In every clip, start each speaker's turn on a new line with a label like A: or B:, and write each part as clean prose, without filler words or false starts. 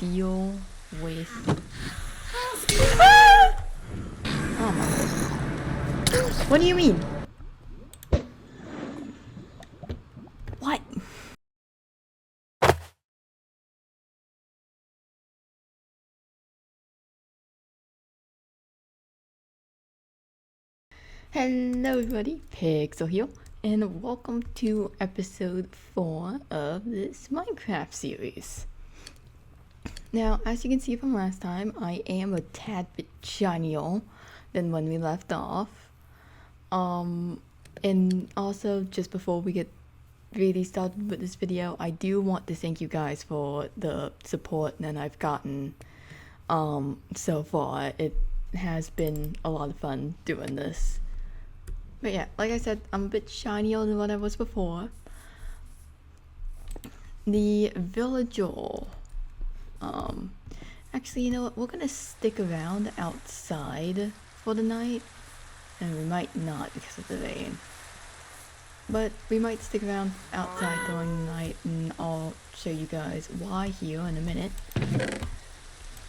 A: deal with... Ah! Oh my... What do you mean? What? Hello everybody, Pixel here, and welcome to episode 4 of this Minecraft series. Now, as you can see from last time, I am a tad bit shinier than when we left off. And also, just before we get really started with this video, I do want to thank you guys for the support that I've gotten so far. It has been a lot of fun doing this. But yeah, like I said, I'm a bit shinier than what I was before. The villager. Actually, you know what? We're gonna stick around outside for the night. And we might not because of the rain. But we might stick around outside during the night, and I'll show you guys why here in a minute.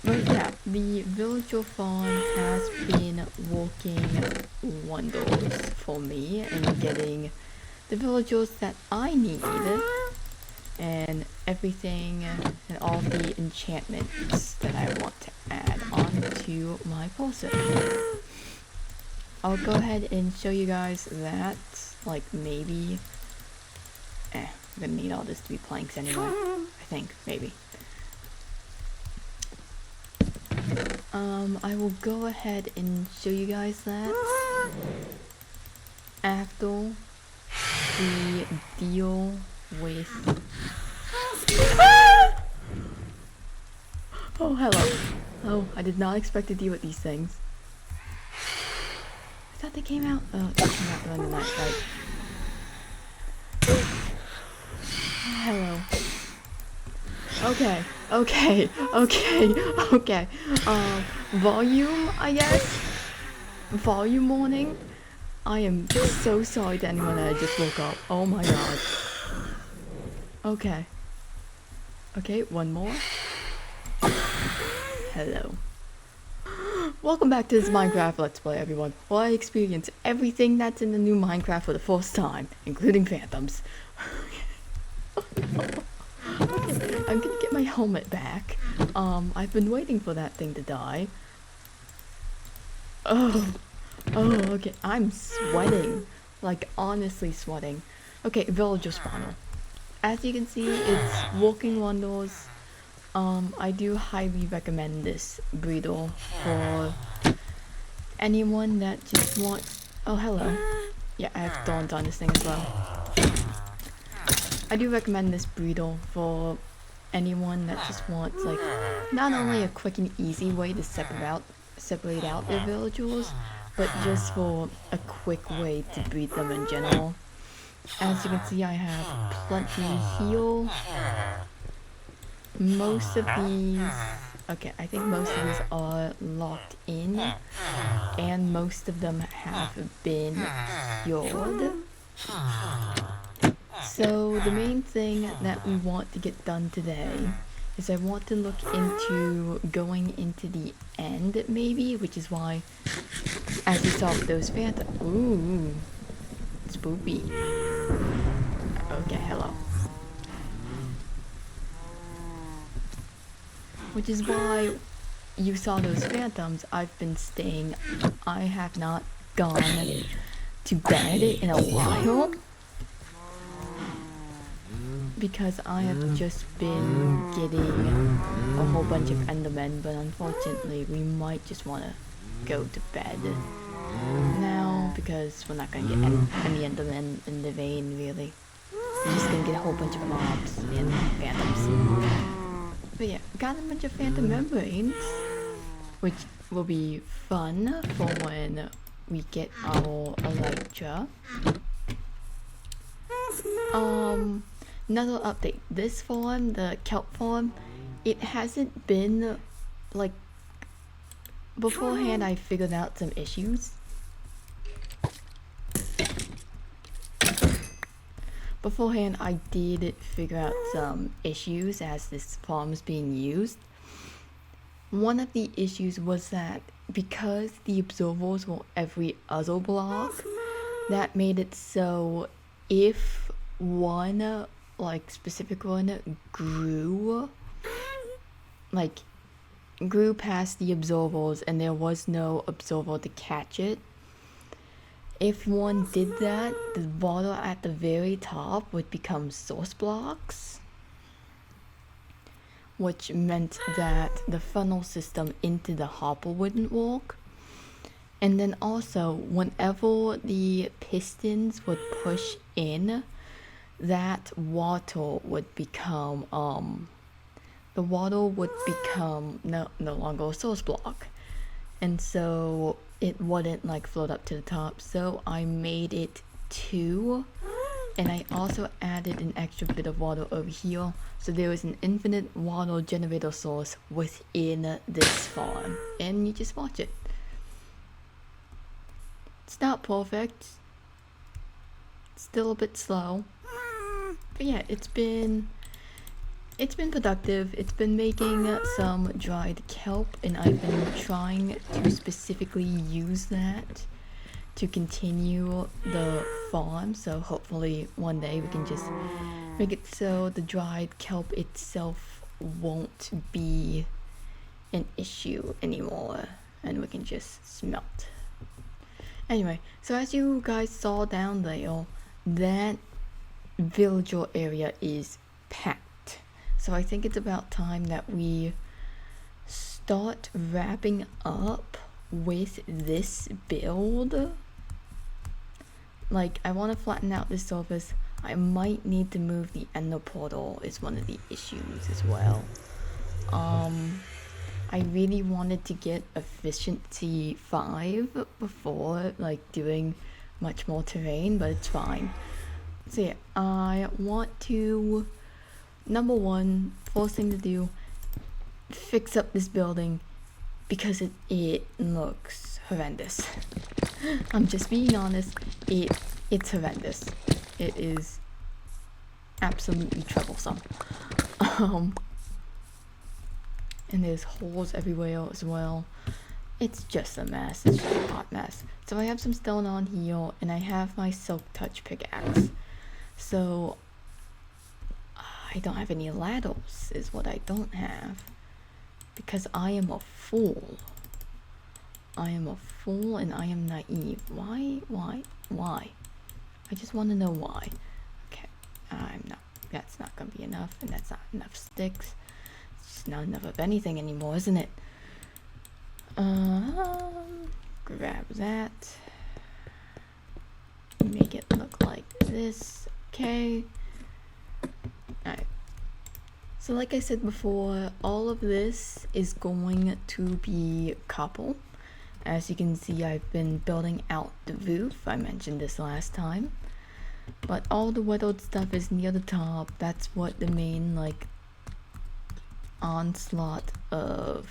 A: But yeah, the villager farm has been working wonders for me and getting the villagers that I need and everything and all the enchantments that I want to add onto my person. I'll go ahead and show you guys that, like maybe, I'm gonna need all this to be planks anyway, I think, maybe. I will go ahead and show you guys that after we deal with... Ah! Oh, hello. Oh, I did not expect to deal with these things. I thought they came out. Oh, they came out during the night, right? Hello. Okay. Volume, I guess? Volume warning? I am so sorry to anyone that I just woke up. Oh my god. Okay, one more. Hello. Welcome back to this Minecraft Let's Play, everyone. Well, I experience everything that's in the new Minecraft for the first time, including phantoms. Okay, I'm gonna get my helmet back. I've been waiting for that thing to die. Oh, okay, I'm sweating. Like, honestly sweating. Okay, villager spawner. As you can see, it's working wonders. I do highly recommend this breeder for anyone that just wants... Oh, hello. Yeah, I have thorns on this thing as well. I do recommend this breeder for anyone that just wants, like, not only a quick and easy way to separate out their villagers, but just for a quick way to breed them in general. As you can see, I have plenty here. Most of these... Okay, I think most of these are locked in, and most of them have been cured. So the main thing that we want to get done today is I want to look into going into the end, maybe, which is why, as you saw with those phantoms... Ooh, spoopy. Okay, hello. Which is why you saw those phantoms. I've been staying... I have not gone to bed in a while. Because I have just been getting a whole bunch of endermen, but unfortunately we might just want to go to bed now, because we're not going to get any endermen in the vein, really. We're just going to get a whole bunch of mobs and phantoms. But yeah, got a bunch of phantom membranes, which will be fun for when we get our elytra. Another update. This farm, the kelp farm, it hasn't been, like, beforehand I figured out some issues. Beforehand I did figure out some issues as this farm is being used. one of the issues was that because the observers were every other block, that made it so if one like specific one grew past the observers and there was no observer to catch it, if one did that, the water at the very top would become source blocks, which meant that the funnel system into the hopper wouldn't work. And then also, whenever the pistons would push in, that water would become no longer a source block, and so it wouldn't like float up to the top. So I made it 2, and I also added an extra bit of water over here, so there is an infinite water generator source within this farm, and you just watch it. It's not perfect, it's still a bit slow, but yeah, it's been productive. It's been making some dried kelp, and I've been trying to specifically use that to continue the farm, so hopefully one day we can just make it so the dried kelp itself won't be an issue anymore and we can just smelt. Anyway, so as you guys saw down there, that villager area is packed. So I think it's about time that we start wrapping up with this build. Like, I want to flatten out this surface. I might need to move the ender portal is one of the issues as well. I really wanted to get efficiency 5 before like doing much more terrain, but it's fine. So yeah, I want to, number one, first thing to do, fix up this building because it looks horrendous. I'm just being honest, it's horrendous. It is absolutely troublesome. And there's holes everywhere as well. It's just a mess. It's just a hot mess. So I have some stone on here, and I have my silk touch pickaxe. So I don't have any ladders is what I don't have, because I am a fool. I am a fool and I am naive. Why? I just want to know why. Okay, that's not gonna be enough, and that's not enough sticks. It's just not enough of anything anymore, isn't it? Grab that. Make it look like this. Okay. Alright. So like I said before, all of this is going to be cobble. As you can see, I've been building out the roof. I mentioned this last time. But all the weathered stuff is near the top. That's what the main like onslaught of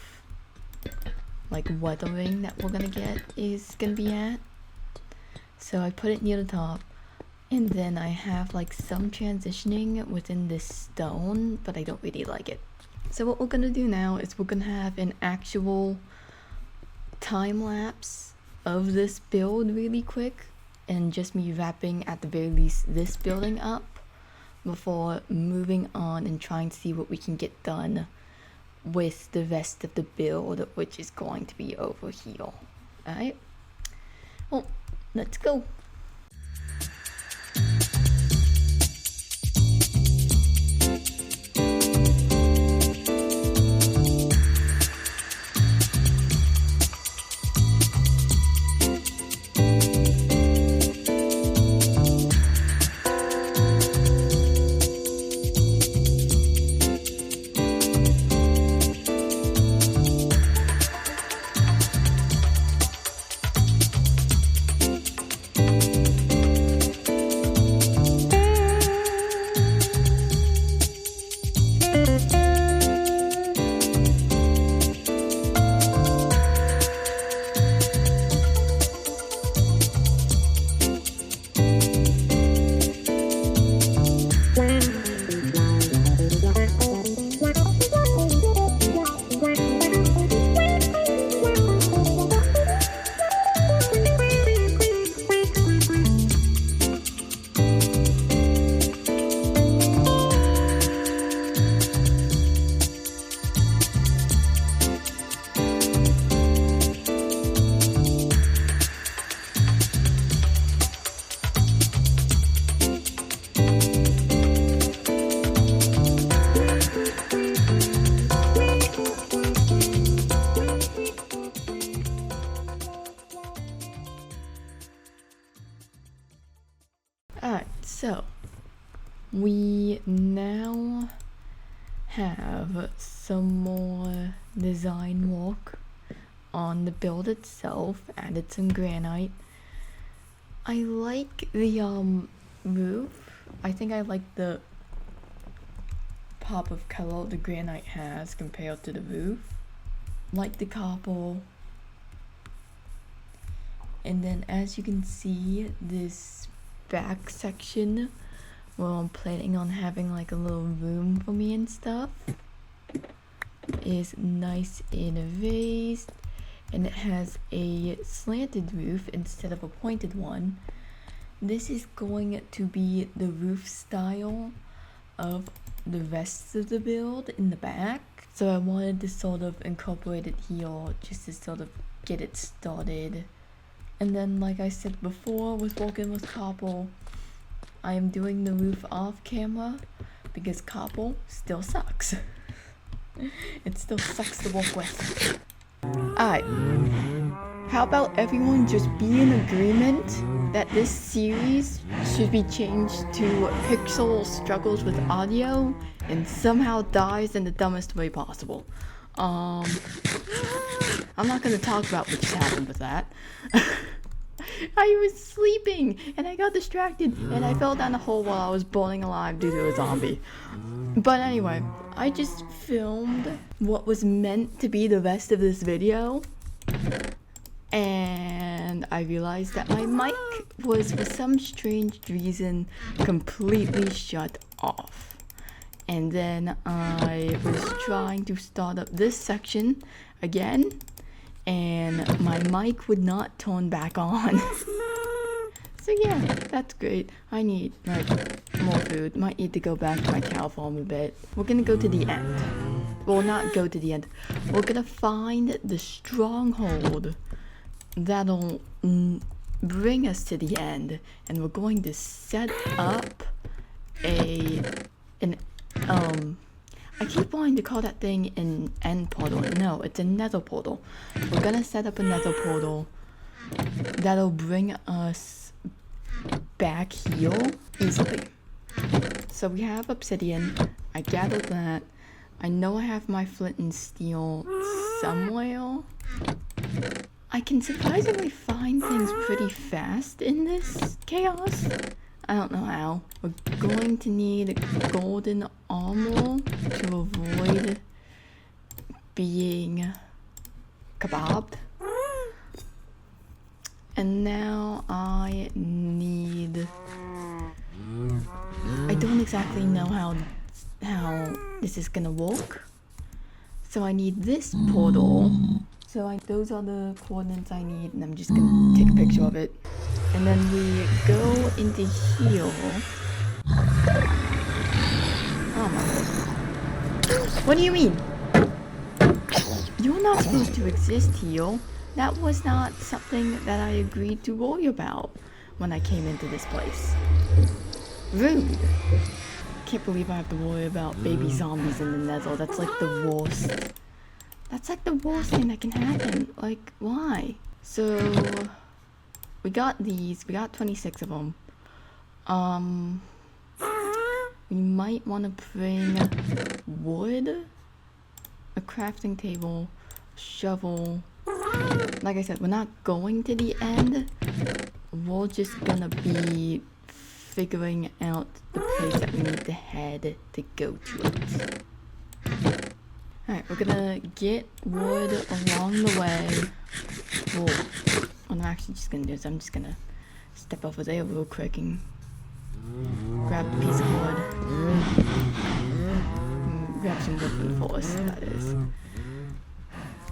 A: like weathering that we're gonna get is gonna be at. So I put it near the top, and then I have like some transitioning within this stone, but I don't really like it. So what we're gonna do now is we're gonna have an actual time lapse of this build really quick, and just me wrapping at the very least this building up before moving on and trying to see what we can get done with the rest of the build, which is going to be over here. Alright, well, let's go. we now have some more design work on the build itself. Added some granite. I like the roof. I think I like the pop of color the granite has compared to the roof. Like the copper. And then as you can see, this back section where I'm planning on having like a little room for me and stuff is nice and raised, and it has a slanted roof instead of a pointed one. This is going to be the roof style of the rest of the build in the back, so I wanted to sort of incorporate it here just to sort of get it started. And then, like I said before, with working with copper, I am doing the roof off camera because copper still sucks. It still sucks to work with. Alright, how about everyone just be in agreement that this series should be changed to Pixel struggles with audio and somehow dies in the dumbest way possible. I'm not gonna talk about what just happened with that. I was sleeping and I got distracted and I fell down a hole while I was burning alive due to a zombie. But anyway, I just filmed what was meant to be the rest of this video, and I realized that my mic was, for some strange reason, completely shut off. And then I was trying to start up this section again, and my mic would not turn back on. So yeah, that's great. I need like more food. Might need to go back to my cow farm a bit. We're gonna go to the end. Well, not go to the end. We're gonna find the stronghold that'll bring us to the end, and we're going to set up I keep wanting to call that thing an end portal. No, it's a nether portal. We're gonna set up a nether portal that'll bring us back here easily. So we have obsidian. I gathered that. I know I have my flint and steel somewhere. I can surprisingly find things pretty fast in this chaos. I don't know how. We're going to need golden armor to avoid being kebabbed. And now I need... I don't exactly know how this is gonna work. So I need this portal. So those are the coordinates I need, and I'm just gonna take a picture of it. And then we go into here. Oh my god. What do you mean? You're not supposed to exist here. That was not something that I agreed to worry about when I came into this place. Rude. Can't believe I have to worry about baby zombies in the nether. That's like the worst. That's like the worst thing that can happen. Like, why? So, we got these. We got 26 of them. We might want to bring wood, a crafting table, shovel. Like I said, we're not going to the end. We're just gonna be figuring out the place that we need to head to go to it. Alright, we're gonna get wood along the way. Well, what I'm actually just gonna do is I'm just gonna step over there real quick and grab a piece of wood. Grab some wood from the forest, that is.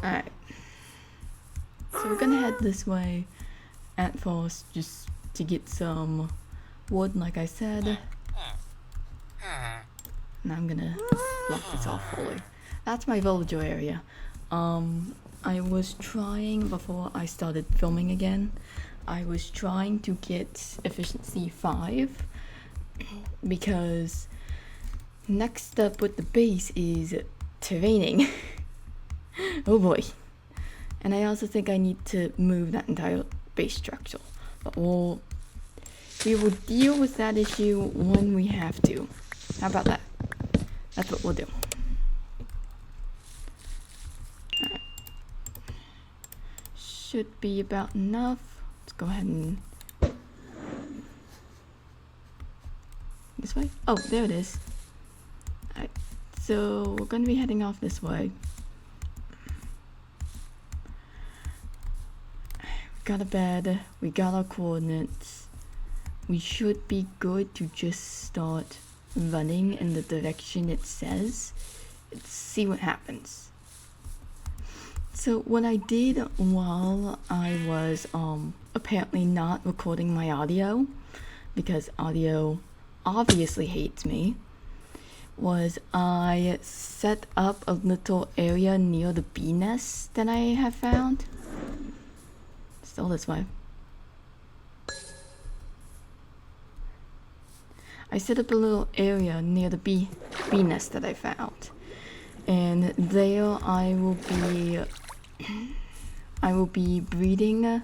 A: Alright. So we're gonna head this way at first just to get some wood, like I said. And I'm gonna block this off fully. That's my villager area. I was trying, before I started filming again, I was trying to get efficiency 5 because next up with the base is terraining. Oh boy. And I also think I need to move that entire base structure. But we'll We will deal with that issue when we have to. How about that? That's what we'll do. Alright. Should be about enough. Let's go ahead and... This way? Oh, there it is. Alright, so we're gonna be heading off this way. We got a bed, we got our coordinates. We should be good to just start running in the direction it says. Let's see what happens. So what I did while I was apparently not recording my audio, because audio obviously hates me, was I set up a little area near the bee nest that I have found. Still this way. I set up a little area near the bee nest that I found, and there I will be breeding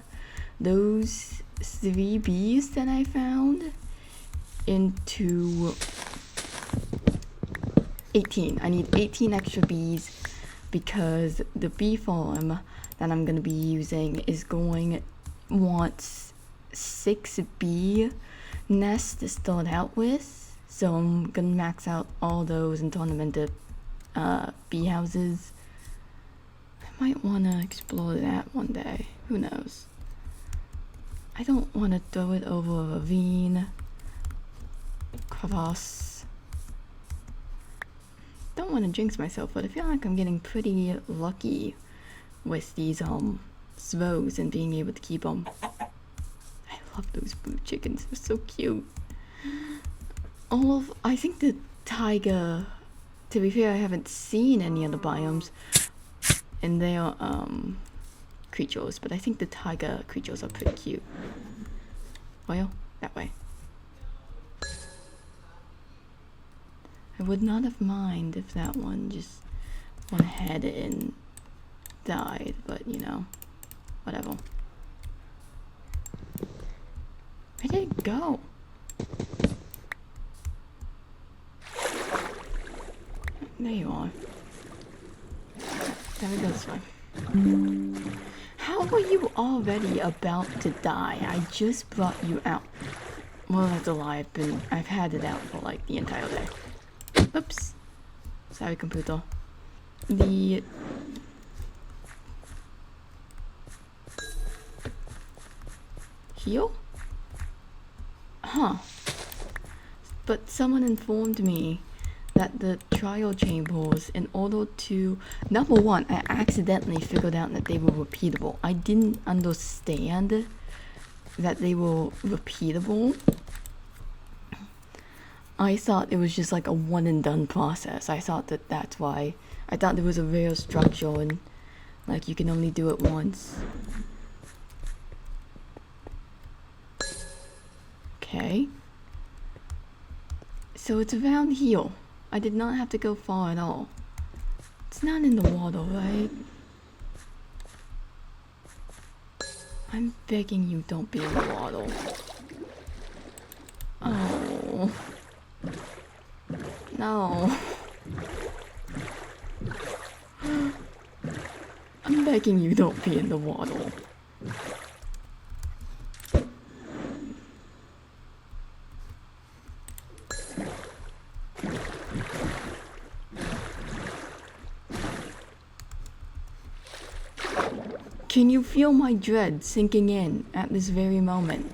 A: those 3 bees that I found into 18. I need 18 extra bees because the bee farm that I'm gonna be using is wants 6 bee nests to start out with, so I'm gonna max out all those and turn them into bee houses. I might wanna explore that one day, who knows. I don't wanna throw it over a ravine, crevasse. Don't wanna jinx myself, but I feel like I'm getting pretty lucky with these throws and being able to keep them. I love those blue chickens, they're so cute. I think the taiga, to be fair, I haven't seen any other biomes and they are creatures, but I think the taiga creatures are pretty cute. Well, that way. I would not have minded if that one just went ahead and died, but you know, whatever. Where did it go? There you are. There we go this way. How are you already about to die? I just brought you out. Well, that's a lie. I've had it out for like the entire day. Oops. Sorry, computer. The heal? Huh. But someone informed me that the trial chambers, in order to... Number one, I accidentally figured out that they were repeatable. I didn't understand that they were repeatable. I thought it was just like a one and done process. I thought that that's why. I thought there was a rare structure and like you can only do it once. Okay. So it's around here. I did not have to go far at all. It's not in the water, right? I'm begging you, don't be in the water. Oh. No. I'm begging you, don't be in the water. Can you feel my dread sinking in at this very moment?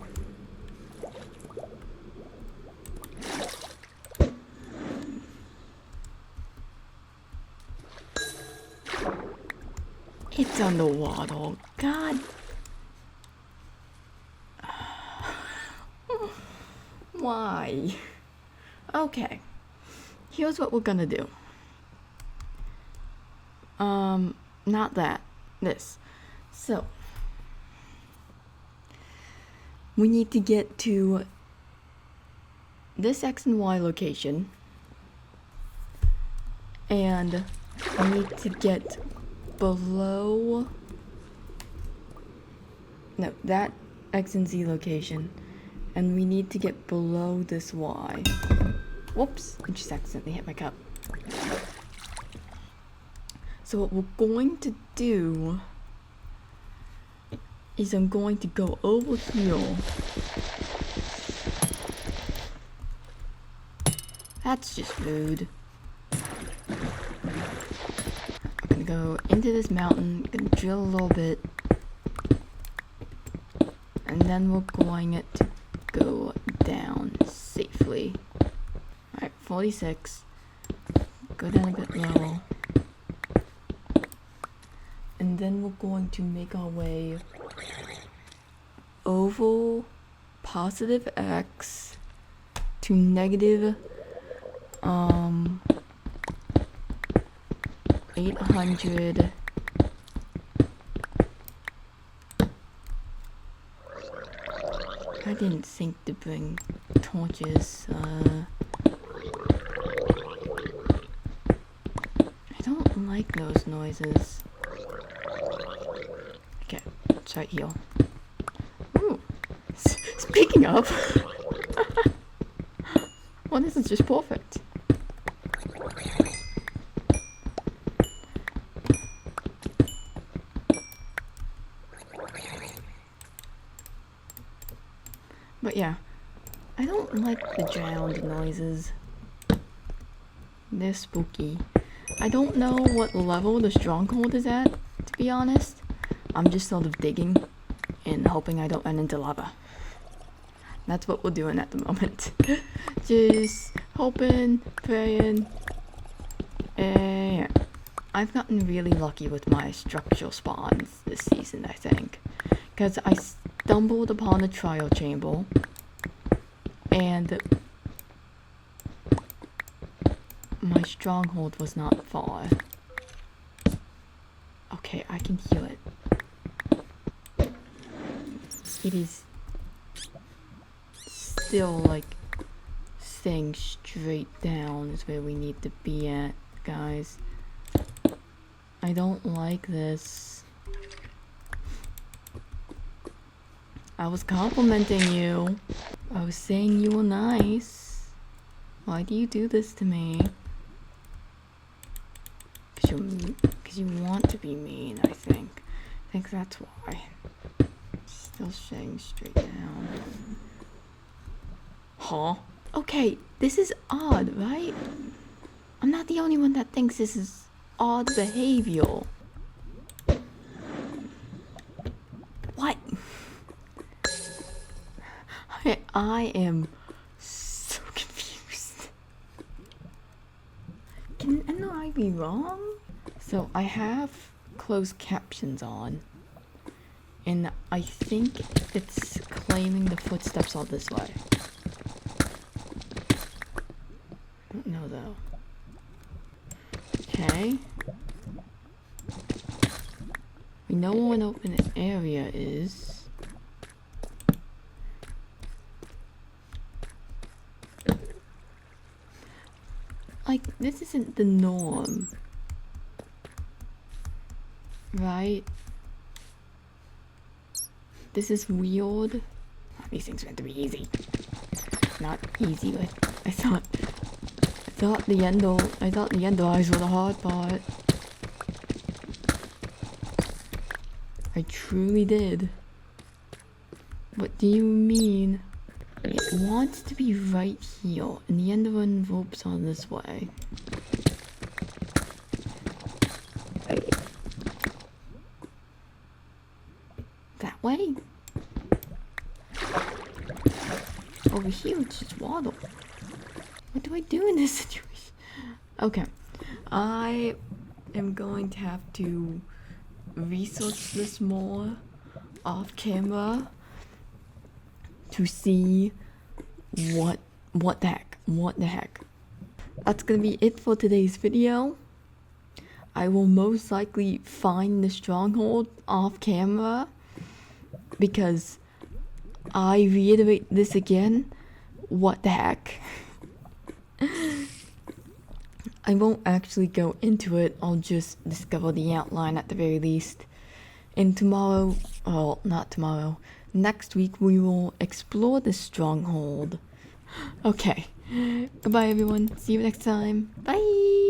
A: It's underwater. God. Why? Okay. Here's what we're gonna do. Not that. This. So, we need to get to this X and Y location, and we need to get below, no, that X and Z location, And we need to get below this Y. Whoops, I just accidentally hit my cup. So what we're going to do is I'm going to go over here. That's just rude. I'm gonna go into this mountain, gonna drill a little bit, and then we're going to go down safely. Alright, 46. Go down a bit lower. And then we're going to make our way over positive X to negative 800. I didn't think to bring torches. I don't like those noises. Okay, it's right here. Ooh. Speaking of, well, this is just perfect. But yeah, I don't like the drowned noises. They're spooky. I don't know what level the stronghold is at, to be honest. I'm just sort of digging and hoping I don't run into lava. That's what we're doing at the moment. Just hoping, praying, and I've gotten really lucky with my structural spawns this season, I think. Because I stumbled upon a trial chamber, and my stronghold was not far. Okay, I can heal it. It is still like staying straight down is where we need to be at, guys. I don't like this. I was complimenting you. I was saying you were nice. Why do you do this to me? Because you want to be mean, I think. I think that's why. Still staying straight down. Huh? Okay, this is odd, right? I'm not the only one that thinks this is odd behavior. What? I am so confused. Can I be wrong? So I have closed captions on, and I think it's claiming the footsteps are this way. I don't know though. Okay. We know where an open area is. Like, this isn't the norm. Right? This is weird. These things are meant to be easy. Not easy, but I thought the end eyes were the hard part. I truly did. What do you mean? It wants to be right here, and the end envelopes on this way. That way? Over here, it's just water. What do I do in this situation? Okay, I am going to have to research this more off camera to see what the heck. That's gonna be it for today's video. I will most likely find the stronghold off camera, because I reiterate this again, what the heck. I won't actually go into it, I'll just discover the outline at the very least. And tomorrow, well, not tomorrow, next week we will explore the stronghold. Okay. Goodbye, everyone. See you next time. Bye.